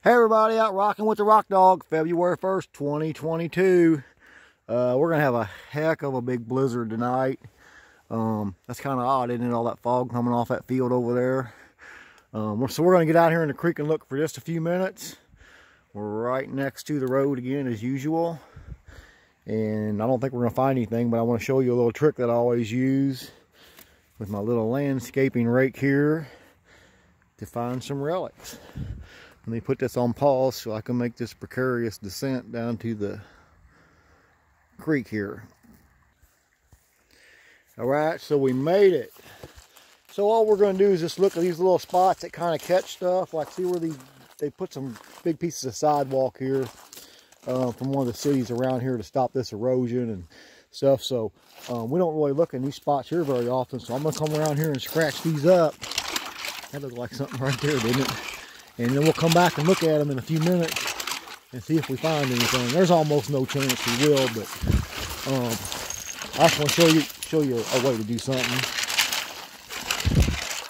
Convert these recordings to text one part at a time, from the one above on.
Hey everybody, out rocking with the Rock Dog, February 1st, 2022. We're going to have a heck of a big blizzard tonight. That's kind of odd, isn't it? All that fog coming off that field over there. So we're going to get out here in the creek and look for just a few minutes. We're right next to the road again as usual. And I don't think we're going to find anything, but I want to show you a little trick that I always use with my little landscaping rake here to find some relics. Let me put this on pause so I can make this precarious descent down to the creek here. Alright, so we made it. So all we're going to do is just look at these little spots that kind of catch stuff. Like, see where they put some big pieces of sidewalk here from one of the cities around here to stop this erosion and stuff. So we don't really look in these spots here very often. So I'm going to come around here and scratch these up. That looked like something right there, didn't it? And then we'll come back and look at them in a few minutes and see if we find anything. There's almost no chance we will, but I just want to show you a way to do something.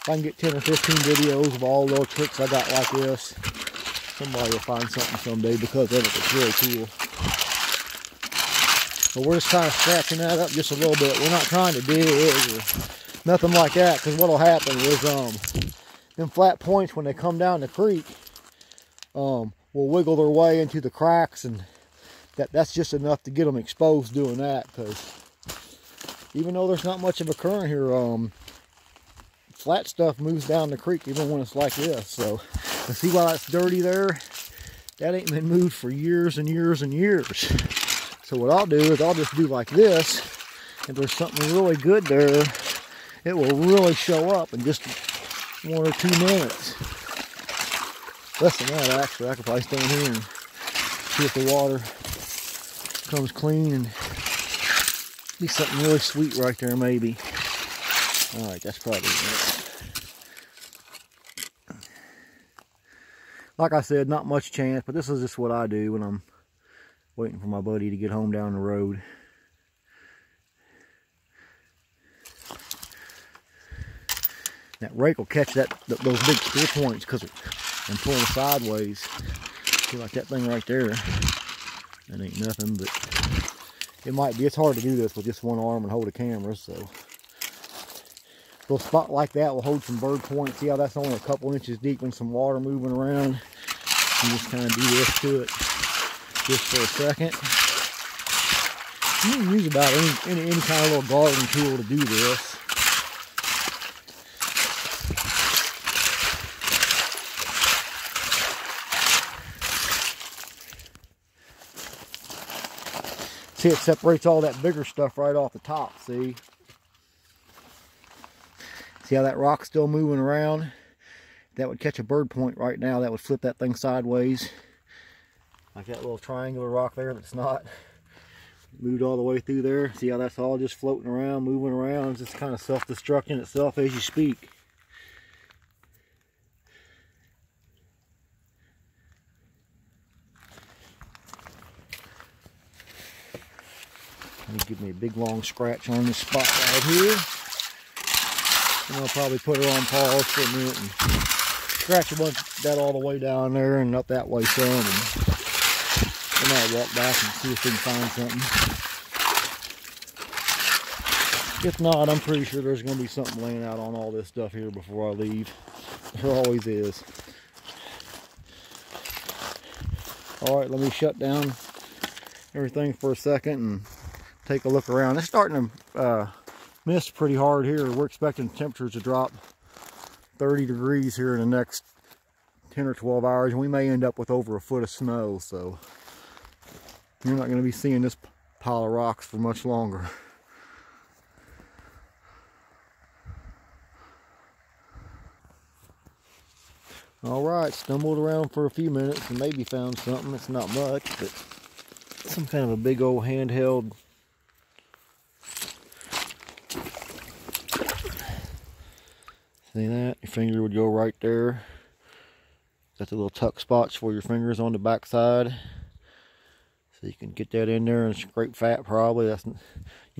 If I can get 10 or 15 videos of all little tricks I got like this, somebody will find something someday because of it. It's really cool. So we're just kind of scratching that up just a little bit. We're not trying to dig or nothing like that, because what will happen is them flat points, when they come down the creek, will wiggle their way into the cracks, and that's just enough to get them exposed doing that. Because even though there's not much of a current here, flat stuff moves down the creek even when it's like this. So see why that's dirty there? That ain't been moved for years and years and years. So what I'll do is I'll just do like this. If there's something really good there, it will really show up in just 1 or 2 minutes. Less than that, actually. I could probably stand here and see if the water comes clean and be something really sweet right there, maybe. Alright, that's probably it. Like I said, not much chance, but this is just what I do when I'm waiting for my buddy to get home down the road. That rake will catch those big spear points because I'm pulling sideways. See, like that thing right there. That ain't nothing, but it might be. It's hard to do this with just one arm and hold a camera, so. A little spot like that will hold some bird points. See how that's only a couple inches deep and some water moving around. You just kind of do this to it just for a second. You can use about any kind of little garden tool to do this. See, it separates all that bigger stuff right off the top, see? See how that rock's still moving around? That would catch a bird point right now. That would flip that thing sideways. Like that little triangular rock there that's not moved all the way through there. See how that's all just floating around, moving around. It's just kind of self-destructing itself as you speak. Give me a big long scratch on this spot right here. And I'll probably put her on pause for a minute and scratch that all the way down there and up that way some. And then I'll walk back and see if we can find something. If not, I'm pretty sure there's going to be something laying out on all this stuff here before I leave. There always is. Alright, let me shut down everything for a second and take a look around. It's starting to mist pretty hard here. We're expecting temperatures to drop 30 degrees here in the next 10 or 12 hours, and we may end up with over a foot of snow, so you're not going to be seeing this pile of rocks for much longer. Alright, stumbled around for a few minutes and maybe found something. It's not much, but some kind of a big old handheld see that? Your finger would go right there. Got the little tuck spots for your fingers on the back side. So you can get that in there and scrape fat probably. That's, you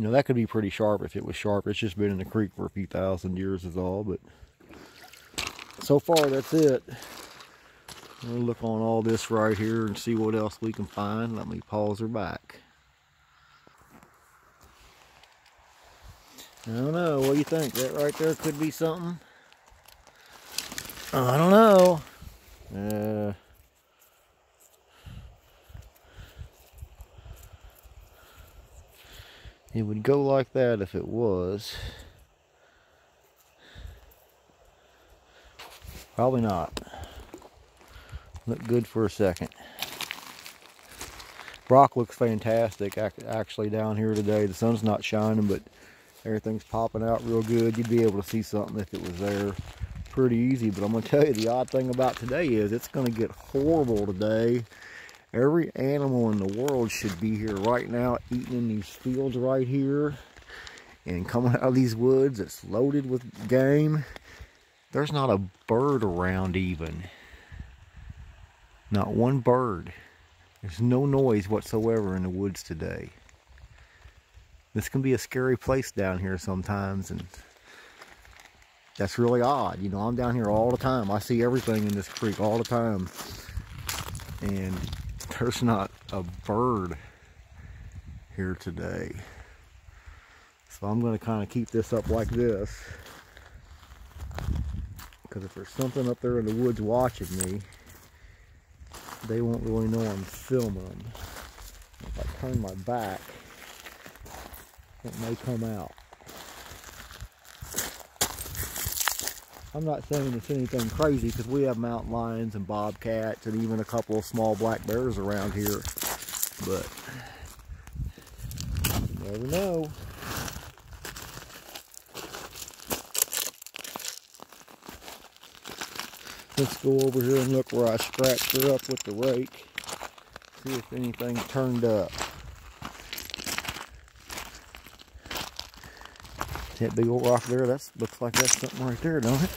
know, that could be pretty sharp if it was sharp. It's just been in the creek for a few thousand years is all, but so far that's it. We'll look on all this right here and see what else we can find. Let me pause her back. I don't know. What do you think? That right there could be something? I don't know. It would go like that if it was. Probably not. Look good for a second. Rock looks fantastic actually down here today. The sun's not shining, but everything's popping out real good. You'd be able to see something if it was there pretty easy. But I'm going to tell you, the odd thing about today is it's going to get horrible today. Every animal in the world should be here right now, eating in these fields right here and coming out of these woods that's loaded with game. There's not a bird around even. Not one bird. There's no noise whatsoever in the woods today. This can be a scary place down here sometimes, and that's really odd. You know, I'm down here all the time. I see everything in this creek all the time. And there's not a bird here today. So I'm going to kind of keep this up like this. Because if there's something up there in the woods watching me, they won't really know I'm filming them. If I turn my back, it may come out. I'm not saying it's anything crazy because we have mountain lions and bobcats and even a couple of small black bears around here. But you never know. Let's go over here and look where I scratched her up with the rake. See if anything turned up. That big old rock there, that looks like that's something right there, don't it?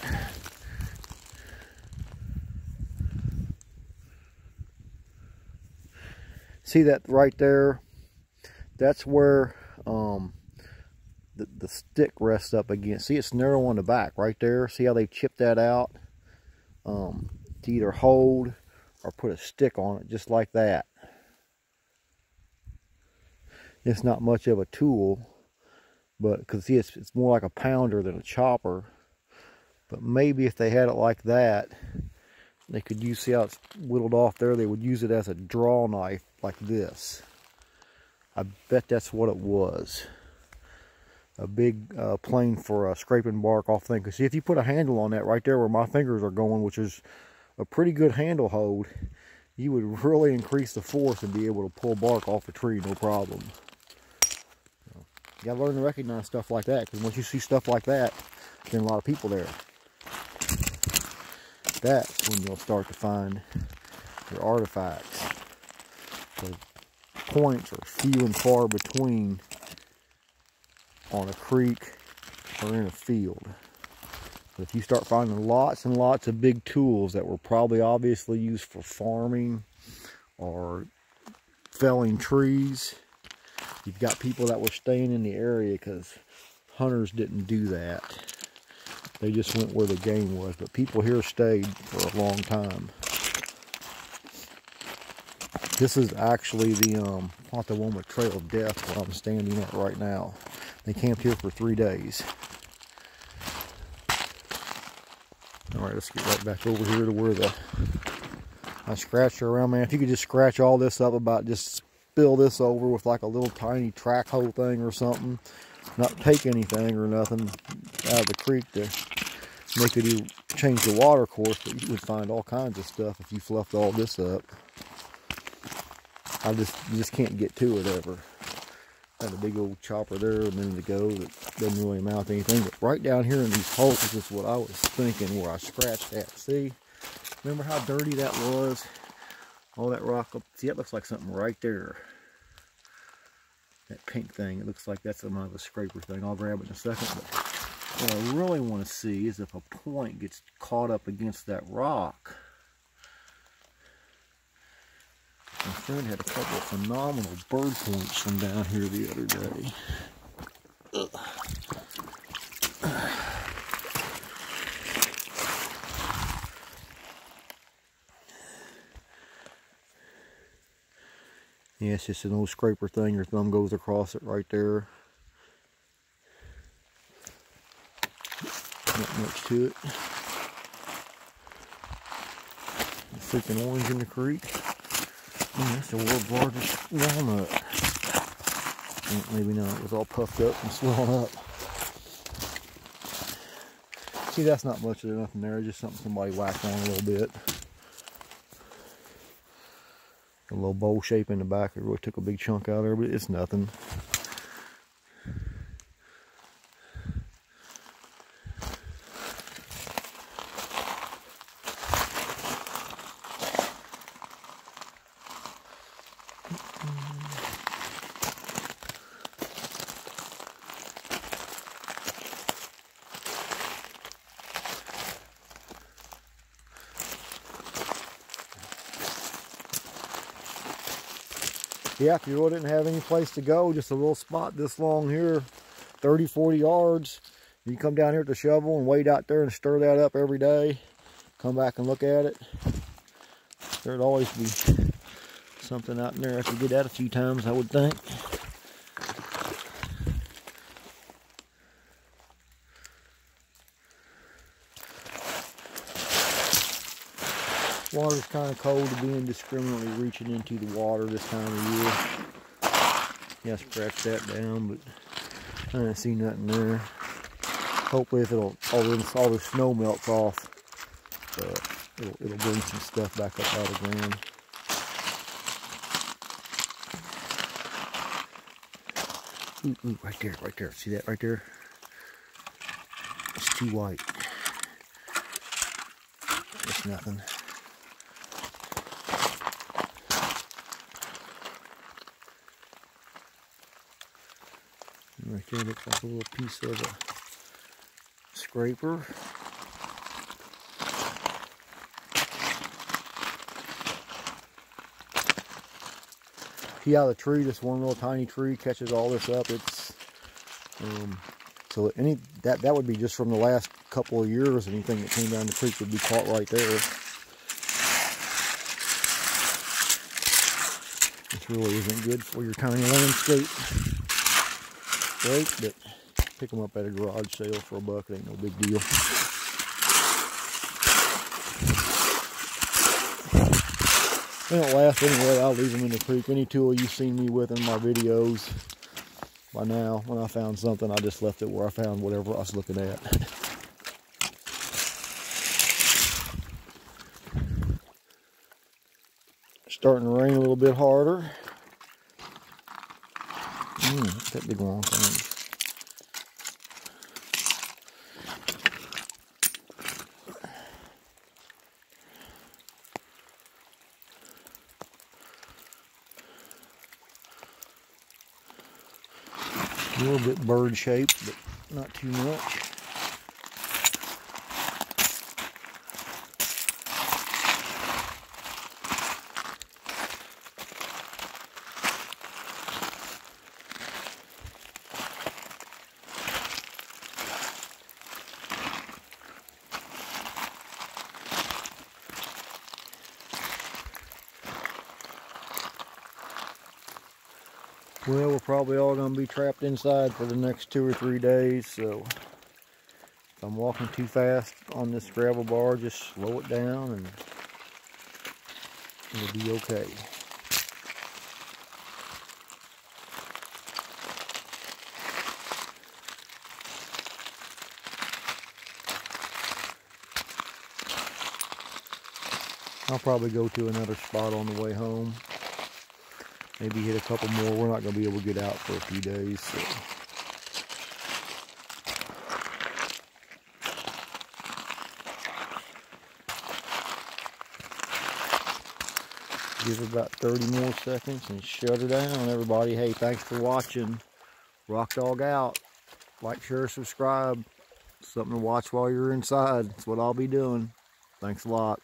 See that right there? That's where the stick rests up against. See, it's narrow on the back right there. See how they chipped that out? To either hold or put a stick on it, just like that. It's not much of a tool, but because see, it's more like a pounder than a chopper. But maybe if they had it like that, they could use, see how it's whittled off there, they would use it as a draw knife like this. I bet that's what it was. A big plane for scraping bark off thing. Because see, if you put a handle on that right there where my fingers are going, which is a pretty good handle hold, you would really increase the force and be able to pull bark off a tree no problem. You gotta learn to recognize stuff like that, because once you see stuff like that, there's a lot of people there. That's when you'll start to find your artifacts. The points are few and far between on a creek or in a field. But if you start finding lots and lots of big tools that were probably obviously used for farming or felling trees, you've got people that were staying in the area, because hunters didn't do that. They just went where the game was. But people here stayed for a long time. This is actually the Pantawoma Trail of Death where I'm standing at right now. They camped here for 3 days. Alright, let's get right back over here to where I scratched her around, man. If you could just scratch all this up, about just spill this over with like a little tiny track hole thing or something. Not take anything or nothing out of the creek to make it change the water course, but you would find all kinds of stuff if you fluffed all this up. You just can't get to it ever. Had a big old chopper there a minute ago that doesn't really amount to anything, but right down here in these holes is what I was thinking where I scratched that. See? Remember how dirty that was? All that rock up. See, that looks like something right there. That pink thing. It looks like that's some of a scraper thing. I'll grab it in a second. But what I really want to see is if a point gets caught up against that rock. My friend had a couple of phenomenal bird points from down here the other day. Yeah, it's just an old scraper thing. Your thumb goes across it right there. Not much to it. A freaking orange in the creek. That's the world's largest walnut. Maybe not. It was all puffed up and swelling up. See, that's not much of nothing there. Just something somebody whacked on a little bit. A little bowl shape in the back. It really took a big chunk out of there, but it's nothing. Yeah, if you really didn't have any place to go, just a little spot this long here, 30, 40 yards, you come down here with the shovel and wade out there and stir that up every day. Come back and look at it. There'd always be something out in there after you get that a few times, I would think. Water's kind of cold to be indiscriminately reaching into the water this time of year. Yeah, scratch that down, but I didn't see nothing there. Hopefully, if all the snow melts off, it'll bring some stuff back up out of the ground. Ooh, right there. See that right there? It's too white. It's nothing. Right there looks like a little piece of a scraper. Yeah, the tree, this one little tiny tree catches all this up. It's so that would be just from the last couple of years. Anything that came down the creek would be caught right there. This really isn't good for your tiny landscape. Great, but pick them up at a garage sale for $1. It ain't no big deal. They don't last anyway. I'll leave them in the creek. Any tool you've seen me with in my videos by now, when I found something, I just left it where I found whatever I was looking at. Starting to rain a little bit harder. That big long thing. A little bit bird shaped, but not too much. Well, we're probably all going to be trapped inside for the next 2 or 3 days, so if I'm walking too fast on this gravel bar, just slow it down and it'll be okay. I'll probably go to another spot on the way home. Maybe hit a couple more. We're not going to be able to get out for a few days, so. Give it about 30 more seconds and shut her down, everybody. Hey, thanks for watching. Rock Dog out. Like, share, subscribe. Something to watch while you're inside. That's what I'll be doing. Thanks a lot.